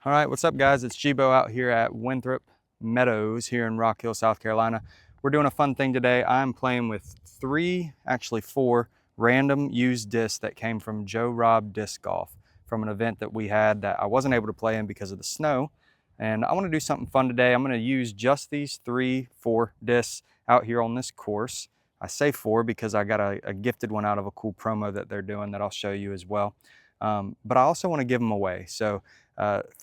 All right, what's up guys? It's Jibo out here at Winthrop Meadows here in Rock Hill, South Carolina. We're doing a fun thing today. I'm playing with actually four random used discs that came from Joe Robb Disc Golf from an event that we had that I wasn't able to play in because of the snow. And I want to do something fun today. I'm going to use just these four discs out here on this course. I say four because I got a gifted one out of a cool promo that they're doing that I'll show you as well. But I also want to give them away. So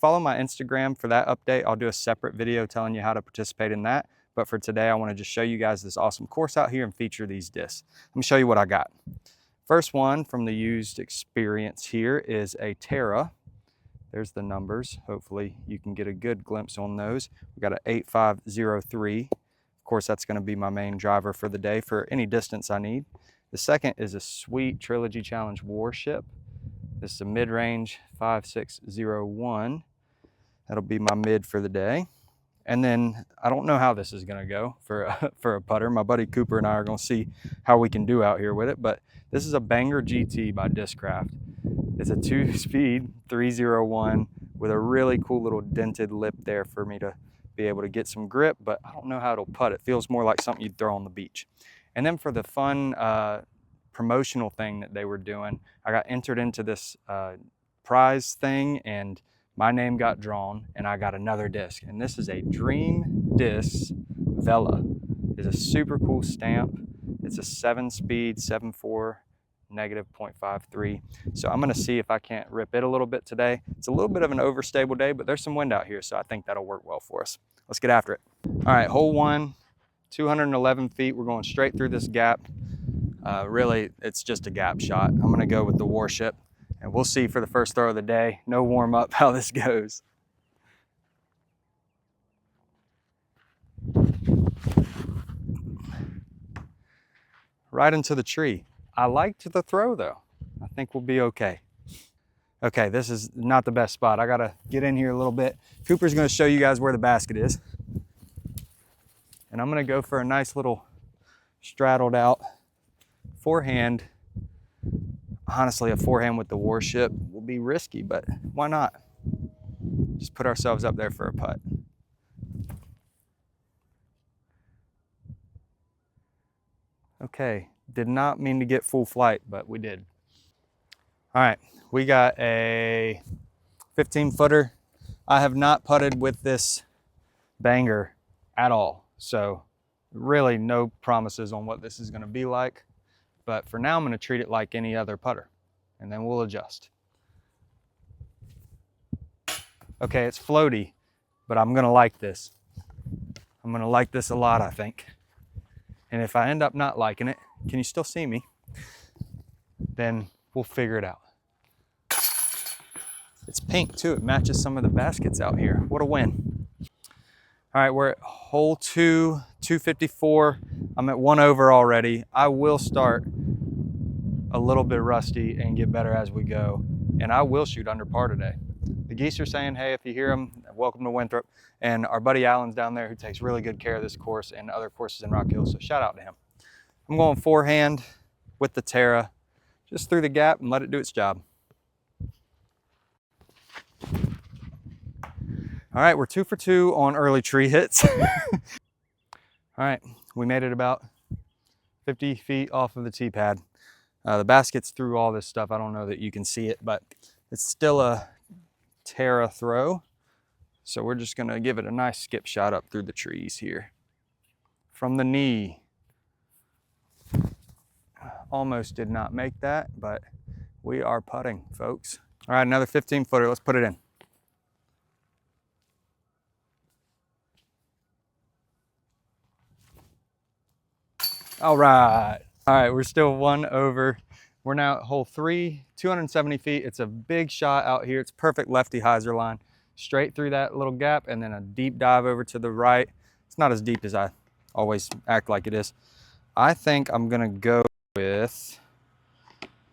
follow my Instagram for that update. I'll do a separate video telling you how to participate in that. But for today, I want to just show you guys this awesome course out here and feature these discs. Let me show you what I got. First one from the used experience here is a Terra. There's the numbers. Hopefully you can get a good glimpse on those. We got an 8503. Of course, that's going to be my main driver for the day for any distance I need. The second is a sweet Trilogy Challenge Warship. This is a mid-range 5601. That'll be my mid for the day. And then I don't know how this is going to go for a putter. My buddy Cooper and I are going to see how we can do out here with it. But this is a Banger GT by Discraft. It's a 2-speed 301 with a really cool little dented lip there for me to be able to get some grip. But I don't know how it'll putt. It feels more like something you'd throw on the beach. And then for the fun promotional thing that they were doing, I got entered into this prize thing and my name got drawn and I got another disc. And this is a Dream Discs Vela. It's a super cool stamp. It's a 7-speed 7.4 negative 0.53. So I'm gonna see if I can't rip it a little bit today. It's a little bit of an overstable day, but there's some wind out here, so I think that'll work well for us. Let's get after it. All right, hole one, 211 feet. We're going straight through this gap. Really, it's just a gap shot. I'm gonna go with the Warship and we'll see for the first throw of the day, no warm up, how this goes. Right into the tree. I liked the throw though. I think we'll be okay. Okay, this is not the best spot. I gotta get in here a little bit. Cooper's gonna show you guys where the basket is. And I'm gonna go for a nice little straddled out forehand. Honestly, a forehand with the Warship will be risky, but why not? Just put ourselves up there for a putt. Okay, did not mean to get full flight, but we did. All right, we got a 15-footer. I have not putted with this Banger at all, so really no promises on what this is gonna be like. But for now, I'm gonna treat it like any other putter, and then we'll adjust. Okay, it's floaty, but I'm gonna like this. I'm gonna like this a lot, I think. And if I end up not liking it, can you still see me? Then we'll figure it out. It's pink too, it matches some of the baskets out here. What a win. All right, we're at hole 2, 254. I'm at 1 over already. I will start a little bit rusty and get better as we go. And I will shoot under par today. The geese are saying, hey, if you hear them, welcome to Winthrop. And our buddy Alan's down there who takes really good care of this course and other courses in Rock Hill, so shout out to him. I'm going forehand with the Terra, just through the gap and let it do its job. All right, we're 2 for 2 on early tree hits. All right, we made it about 50 feet off of the tee pad. The basket's through all this stuff. I don't know that you can see it, but it's still a Terra throw. So we're just gonna give it a nice skip shot up through the trees here. From the knee. Almost did not make that, but we are putting, folks. All right, another 15-footer, let's put it in. All right, we're still 1 over. We're now at hole 3, 270 feet. It's a big shot out here. It's perfect lefty hyzer line. Straight through that little gap and then a deep dive over to the right. It's not as deep as I always act like it is. I think I'm gonna go with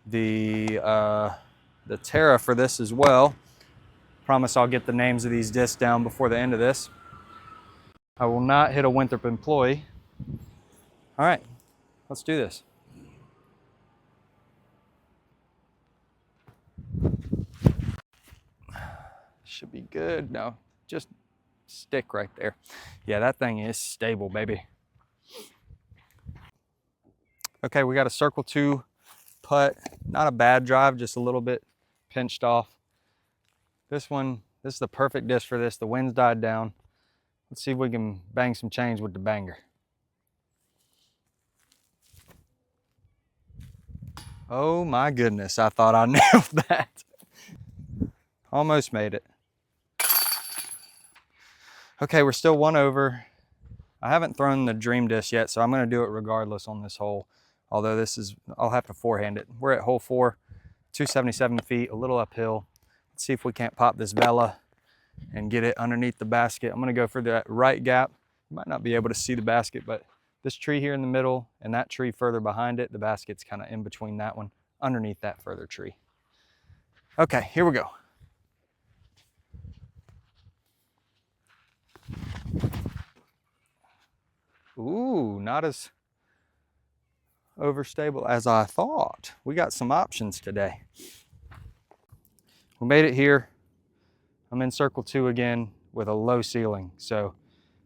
the Terra for this as well. Promise I'll get the names of these discs down before the end of this. I will not hit a Winthrop employee. All right, let's do this. should be good. No, just stick right there. Yeah, that thing is stable, baby. Okay, we got a circle 2 putt. Not a bad drive, just a little bit pinched off. This is the perfect disc for this. The wind's died down. Let's see if we can bang some change with the banger. Oh my goodness, I thought I nailed that. Almost made it. Okay, we're still 1 over. I haven't thrown the dream disc yet, so I'm gonna do it regardless on this hole. Although I'll have to forehand it. We're at hole 4, 277 feet, a little uphill. Let's see if we can't pop this Vela and get it underneath the basket. I'm gonna go for that right gap. You might not be able to see the basket, but this tree here in the middle and that tree further behind it, the basket's kind of in between that one, underneath that further tree. Okay, here we go. Ooh, not as overstable as I thought. We got some options today. We made it here. I'm in circle 2 again with a low ceiling. So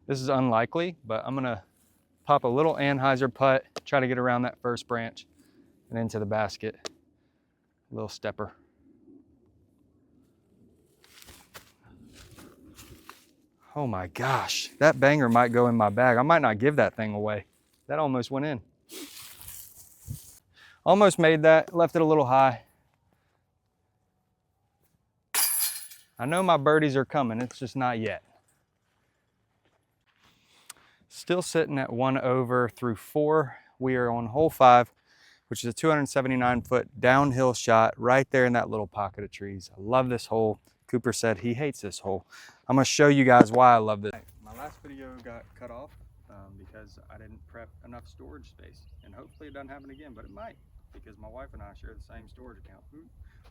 this is unlikely, but I'm gonna pop a little Anheuser putt, try to get around that first branch and into the basket. A little stepper. Oh my gosh, that banger might go in my bag. I might not give that thing away. That almost went in. Almost made that, left it a little high. I know my birdies are coming, it's just not yet. Still sitting at 1 over through 4. We are on hole 5, which is a 279 foot downhill shot right there in that little pocket of trees. I love this hole. Cooper said he hates this hole. I'm gonna show you guys why I love this. My last video got cut off because I didn't prep enough storage space, and hopefully it doesn't happen again, but it might, because my wife and I share the same storage account.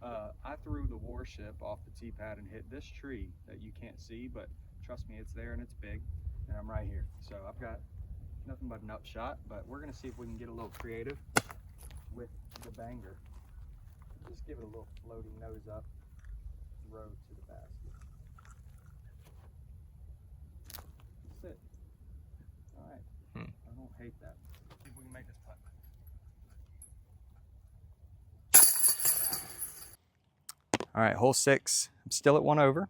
I threw the warship off the tee pad and hit this tree that you can't see, but trust me, it's there and it's big, and I'm right here. So I've got nothing but an upshot, but we're gonna see if we can get a little creative with the banger. Just give it a little floating nose up, row to the basket. Sit. All right. I don't hate that. See if we can make this putt. All right, hole 6. I'm still at 1 over.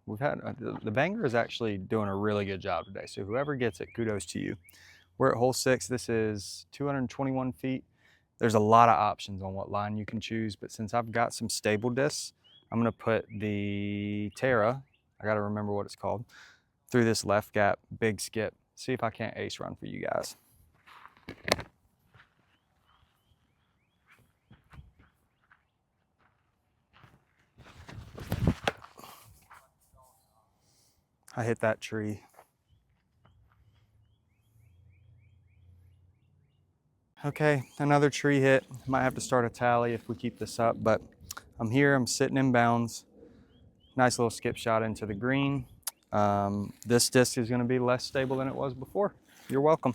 We've had the banger is actually doing a really good job today. So whoever gets it, kudos to you. We're at hole 6. This is 221 feet. There's a lot of options on what line you can choose, but since I've got some stable discs, I'm gonna put the Terra, I gotta remember what it's called, through this left gap, big skip. See if I can't ace run for you guys. I hit that tree. Okay, another tree hit. Might have to start a tally if we keep this up, but I'm here, I'm sitting in bounds. Nice little skip shot into the green. This disc is gonna be less stable than it was before. You're welcome.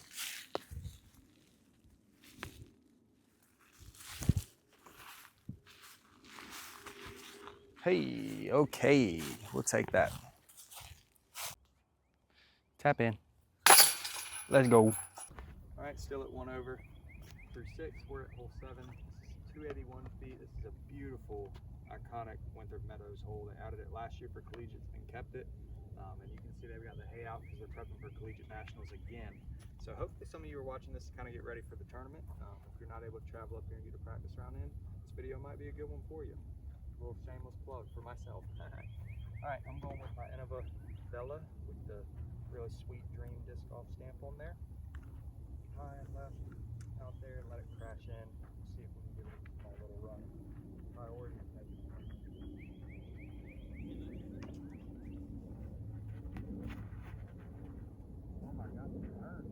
Hey, okay, we'll take that. Tap in. Let's go. All right, still at 1 over through 6. We're at hole 7. This is 281 feet. This is a beautiful, iconic Winthrop Meadows hole. They added it last year for collegiates and kept it. And you can see they've got the hay out because they're prepping for collegiate nationals again. So hopefully some of you are watching this to kind of get ready for the tournament. If you're not able to travel up here and get a practice round in, this video might be a good one for you. A little shameless plug for myself. All right, I'm going with my Innova Vela with the really sweet dream disc golf stamp on there. High and left out there and let it crash in. See if we can give it a small little run. Priority is making it. Oh my God, it hurt.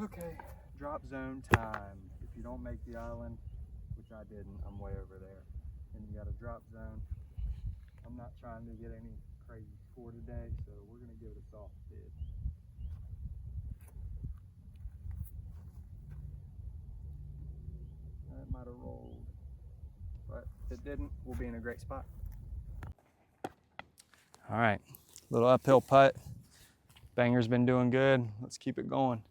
Okay, drop zone time. If you don't make the island, which I didn't, I'm way over there. And you got a drop zone. I'm not trying to get any crazy score today, so we're gonna give it a soft bid. That might have rolled, but if it didn't, we'll be in a great spot. All right, little uphill putt. Banger's been doing good. Let's keep it going.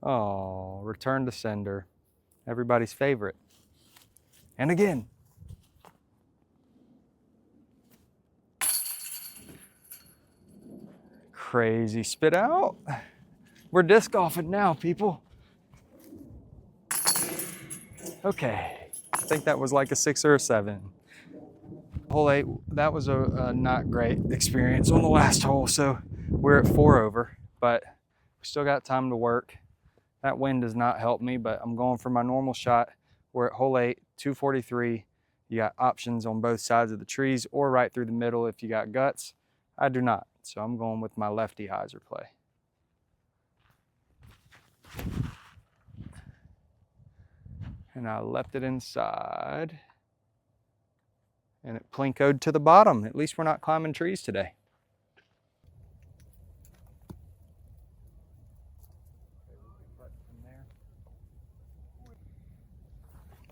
Oh, return to sender. Everybody's favorite. And again. Crazy spit out. We're disc golfing now, people. Okay, I think that was like a 6 or a 7. Hole 8, that was a not great experience on the last hole, so we're at 4 over, but we still got time to work. That wind does not help me, but I'm going for my normal shot. We're at hole 8, 243. You got options on both sides of the trees or right through the middle if you got guts. I do not, so I'm going with my lefty hyzer play. And I left it inside. And it plinkoed to the bottom. At least we're not climbing trees today.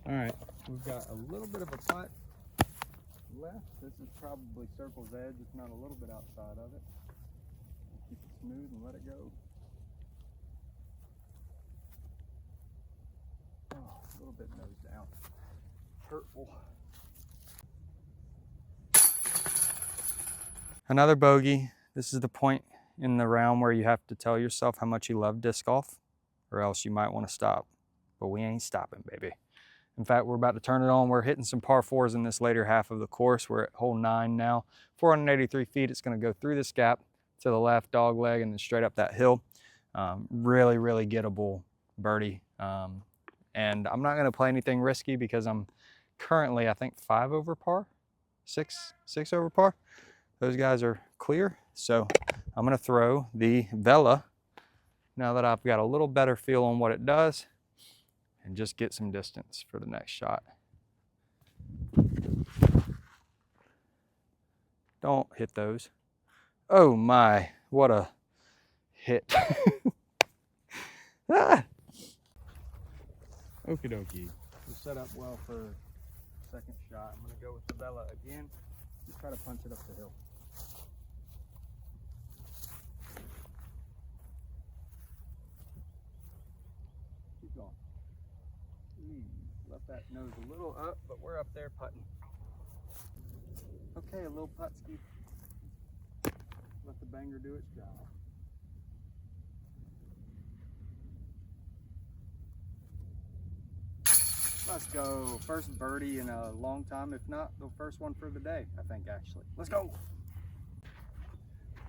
All right, we've got a little bit of a putt left. This is probably circle's edge, if not a little bit outside of it. Keep it smooth and let it go. Oh, a little bit nose down. Hurtful. Another bogey. This is the point in the round where you have to tell yourself how much you love disc golf, or else you might want to stop. But we ain't stopping, baby. In fact, we're about to turn it on. We're hitting some par 4s in this later half of the course. We're at hole 9 now. 483 feet. It's going to go through this gap to the left dog leg and then straight up that hill. Really, really gettable birdie. And I'm not going to play anything risky because I'm currently, I think, 5 over par, 6 over par. Those guys are clear. So I'm going to throw the Vela now that I've got a little better feel on what it does, and just get some distance for the next shot. Don't hit those. Oh my, what a hit. Ah. Okie dokie. We're set up well for second shot. I'm gonna go with the Vela again. Just try to punch it up the hill. Keep going. Left that nose a little up, but we're up there putting. Okay, a little putt ski. Let the banger do its job. Let's go. First birdie in a long time, if not the first one for the day, I think, actually. Let's go.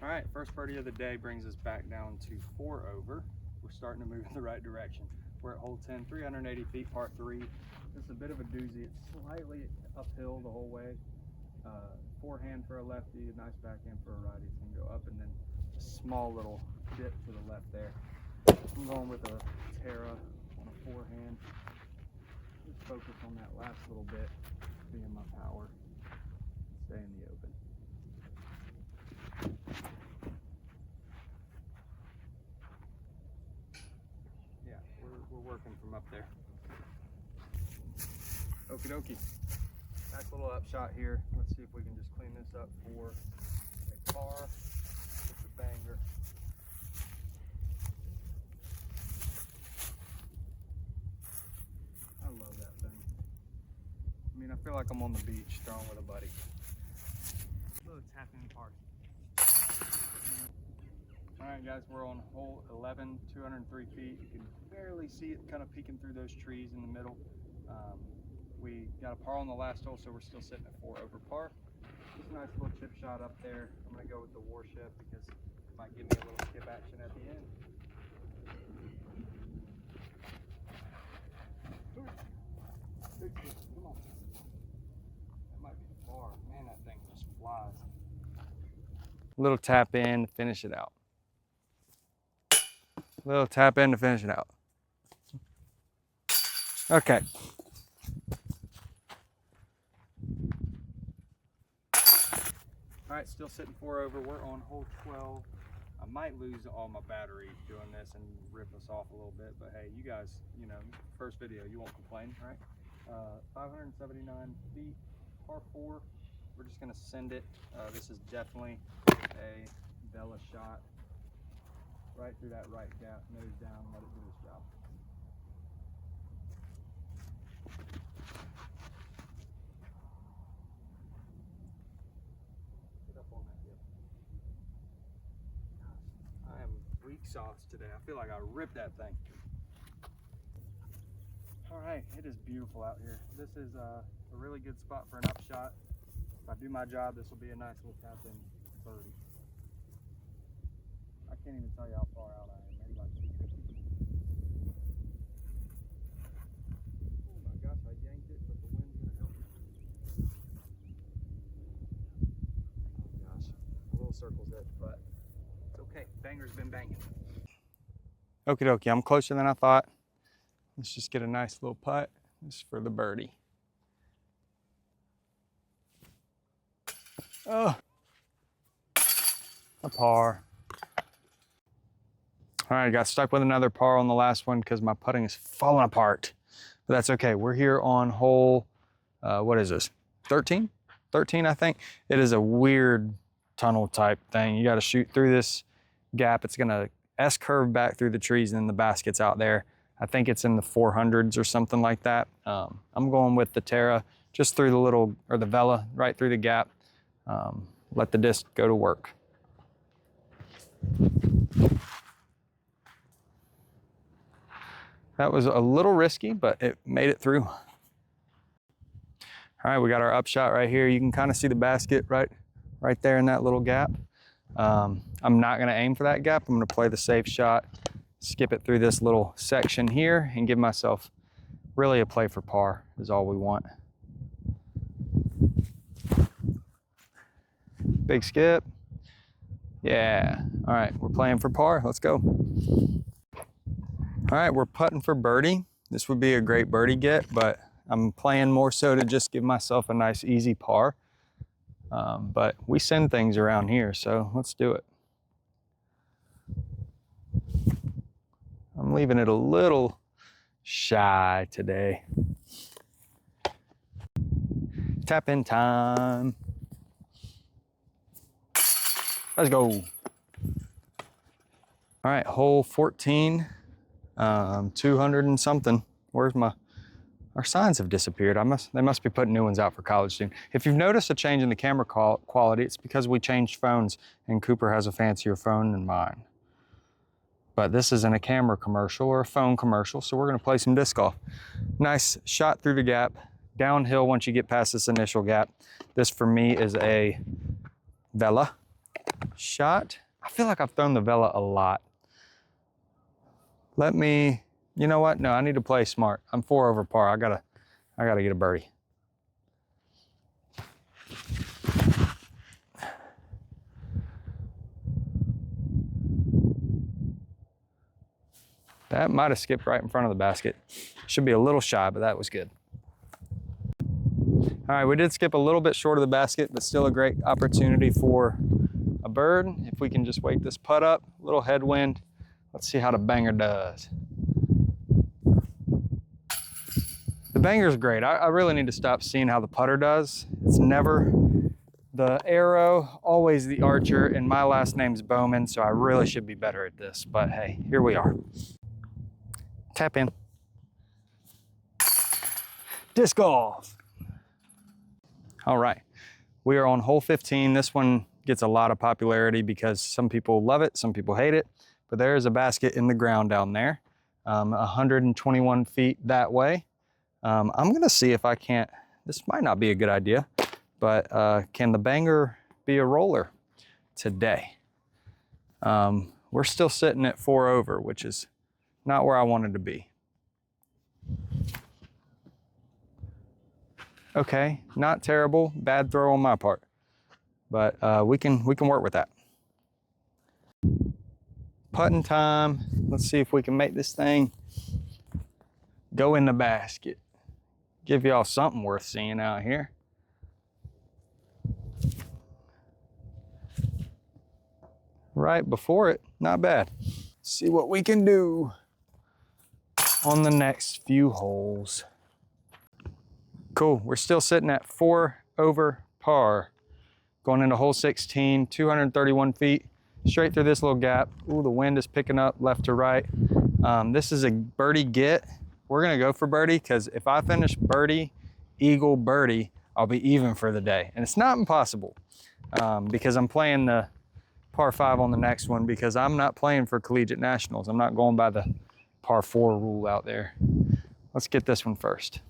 All right, first birdie of the day brings us back down to 4 over. We're starting to move in the right direction. We're at hole 10, 380 feet, par 3. This is a bit of a doozy. It's slightly uphill the whole way. Forehand for a lefty, a nice backhand for a righty. It's going to go up and then a small little dip to the left there. I'm going with a Terra on a forehand. Just focus on that last little bit, being my power. Stay in the open. Yeah, we're working from up there. Okie dokie. Nice little upshot here. Let's see if we can just clean this up for a par. It's a banger. I love that thing. I mean, I feel like I'm on the beach throwing with a buddy. Little tapping party. All right, guys, we're on hole 11, 203 feet. You can barely see it kind of peeking through those trees in the middle. We got a par on the last hole, so we're still sitting at 4 over par. Just a nice little chip shot up there. I'm going to go with the Warship because it might give me a little skip action at the end. Come on. That might be far. Man, that thing just flies. Little tap in to finish it out. Little tap in to finish it out. Okay. All right, still sitting 4 over. We're on hole 12. I might lose all my batteries doing this and rip us off a little bit, but hey, you guys, you know, first video, you won't complain, right? 579 feet, par 4. We're just gonna send it. This is definitely a Vela shot. Right through that right gap, nose down, let it do its job. Get up on that dip. Gosh, I am weak sauce today. I feel like I ripped that thing. All right, it is beautiful out here. This is a really good spot for an upshot. If I do my job, this will be a nice little tap in birdie. I can't even tell you how far out I am, maybe like 250. Oh my gosh, I yanked it, but the wind's gonna help me. Oh gosh, a little circle's it, but it's okay. Banger's been banging. Okie dokie, I'm closer than I thought. Let's just get a nice little putt. This is for the birdie. Oh, a par. All right, I got stuck with another par on the last one because my putting is falling apart. But that's okay. We're here on hole, what is this? 13? 13, I think. It is a weird tunnel type thing. You got to shoot through this gap. It's going to S-curve back through the trees and then the basket's out there. I think it's in the 400s or something like that. I'm going with the Terra just through the little, or the Vela right through the gap. Let the disc go to work. That was a little risky, but it made it through. All right, we got our upshot right here. You can kind of see the basket right there in that little gap. I'm not gonna aim for that gap. I'm gonna play the safe shot, skip it through this little section here and give myself really a play for par is all we want. Big skip. Yeah, all right, we're playing for par, let's go. All right, we're putting for birdie. This would be a great birdie get, but I'm playing more so to just give myself a nice easy par. But we send things around here, so let's do it. I'm leaving it a little shy today. Tap in time. Let's go. All right, hole 14. 200 and something. Where's our signs have disappeared. They must be putting new ones out for college soon. If you've noticed a change in the camera quality, it's because we changed phones and Cooper has a fancier phone than mine. But this isn't a camera commercial or a phone commercial, so we're gonna play some disc golf. Nice shot through the gap, downhill once you get past this initial gap. This for me is a Vela shot. I feel like I've thrown the Vela a lot. You know what? No, I need to play smart. I'm 4 over par. I gotta get a birdie. That might have skipped right in front of the basket. Should be a little shy, but that was good. All right, we did skip a little bit short of the basket, but still a great opportunity for a bird. If we can just wake this putt up, a little headwind. Let's see how the banger does. The banger's great. I really need to stop seeing how the putter does. It's never the arrow, always the archer, and my last name's Bowman, so I really should be better at this, but hey, here we are. Tap in. Disc golf. All right, we are on hole 15. This one gets a lot of popularity because some people love it, some people hate it, but there is a basket in the ground down there, 121 feet that way. I'm gonna see if I can't, this might not be a good idea, but can the banger be a roller today? We're still sitting at 4 over, which is not where I wanted to be. Okay, not terrible, bad throw on my part, but we can work with that. Putting time. Let's see if we can make this thing go in the basket. Give y'all something worth seeing out here. right before it. Not bad. See what we can do on the next few holes. Cool, we're still sitting at 4 over par. Going into hole 16, 231 feet, straight through this little gap. Ooh, the wind is picking up left to right. This is a birdie get. We're gonna go for birdie, because if I finish birdie, eagle, birdie, I'll be even for the day. And it's not impossible, because I'm playing the par 5 on the next one, because I'm not playing for collegiate nationals. I'm not going by the par 4 rule out there. Let's get this one first.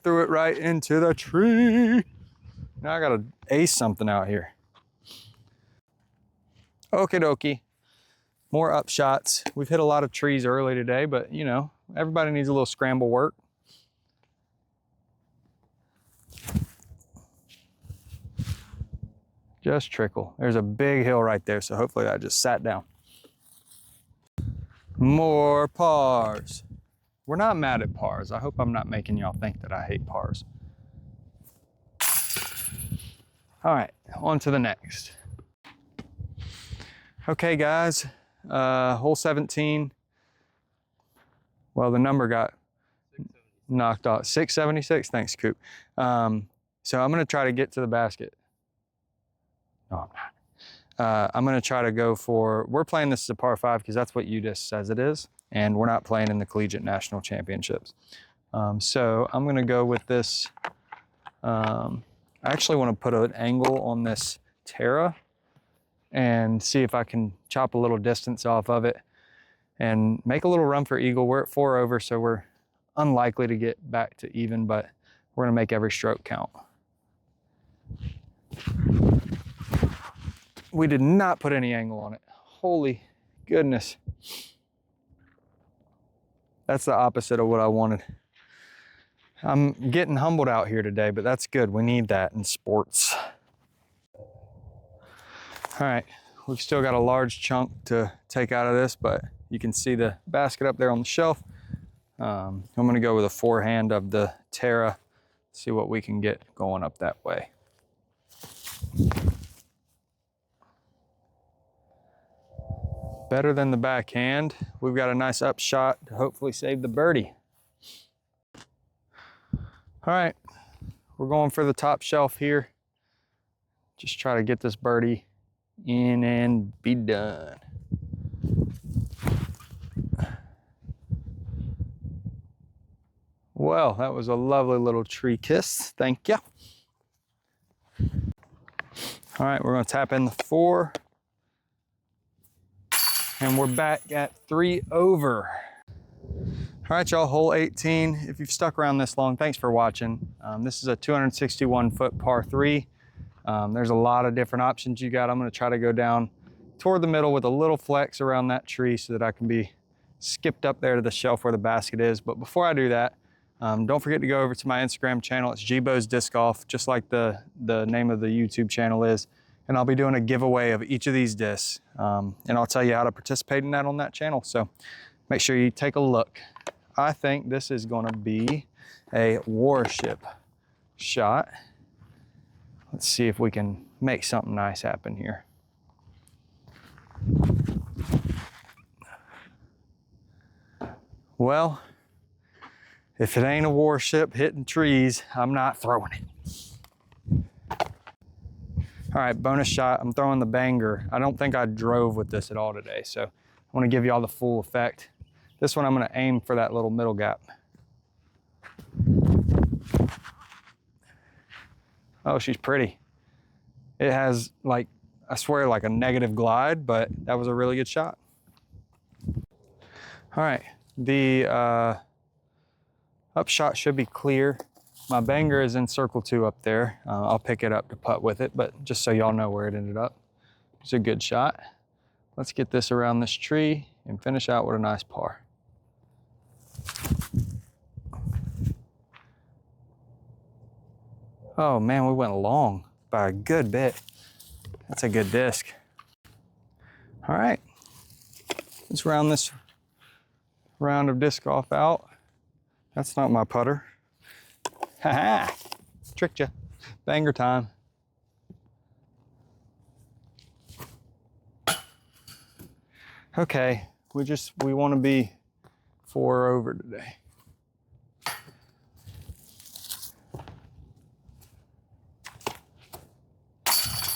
Threw it right into the tree. Now I gotta ace something out here. Okie dokie. More up shots. We've hit a lot of trees early today, but you know, everybody needs a little scramble work. Just trickle. There's a big hill right there, so hopefully that just sat down. More pars. We're not mad at pars. I hope I'm not making y'all think that I hate pars. All right, on to the next. Okay, guys, hole 17. Well, the number got knocked off. 676, thanks, Coop. So I'm gonna try to get to the basket. No, I'm not. I'm gonna try to go for, we're playing this as a par 5 because that's what UDIS says it is. And we're not playing in the Collegiate National Championships. So I'm gonna go with this. I actually wanna put an angle on this Terra and see if I can chop a little distance off of it and make a little run for eagle. We're at 4 over, so we're unlikely to get back to even, but we're gonna make every stroke count. We did not put any angle on it. Holy goodness. That's the opposite of what I wanted. I'm getting humbled out here today, but that's good. We need that in sports. All right, we've still got a large chunk to take out of this, but you can see the basket up there on the shelf. I'm gonna go with a forehand of the Terra, see what we can get going up that way. Better than the backhand. We've got a nice upshot to hopefully save the birdie. All right, we're going for the top shelf here. Just try to get this birdie in and be done. Well, that was a lovely little tree kiss. Thank you. All right, we're gonna tap in the 4. And we're back at 3 over. All right, y'all, hole 18. If you've stuck around this long, thanks for watching. This is a 261-foot par 3. There's a lot of different options you got. I'm gonna try to go down toward the middle with a little flex around that tree so that I can be skipped up there to the shelf where the basket is. But before I do that, don't forget to go over to my Instagram channel. It's Meadows Disc Golf, just like the name of the YouTube channel is. And I'll be doing a giveaway of each of these discs. And I'll tell you how to participate in that on that channel. So make sure you take a look. I think this is gonna be a warship shot. Let's see if we can make something nice happen here. Well, if it ain't a warship hitting trees, I'm not throwing it. All right, bonus shot, I'm throwing the banger. I don't think I drove with this at all today, so I wanna give y'all the full effect. This one I'm gonna aim for that little middle gap. Oh, she's pretty. It has, like, I swear, like a negative glide, but that was a really good shot. All right, the upshot should be clear. My banger is in circle 2 up there. I'll pick it up to putt with it, but just so y'all know where it ended up. It's a good shot. Let's get this around this tree and finish out with a nice par. Oh man, we went long by a good bit. That's a good disc. All right, let's round this round of disc golf out. That's not my putter. Ha-ha, tricked you. Banger time. Okay, we want to be 4 over today.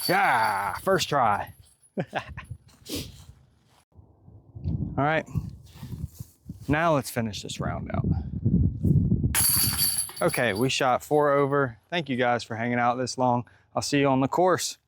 Yeah, first try. All right, now let's finish this round out. Okay, we shot 4 over. Thank you guys for hanging out this long. I'll see you on the course.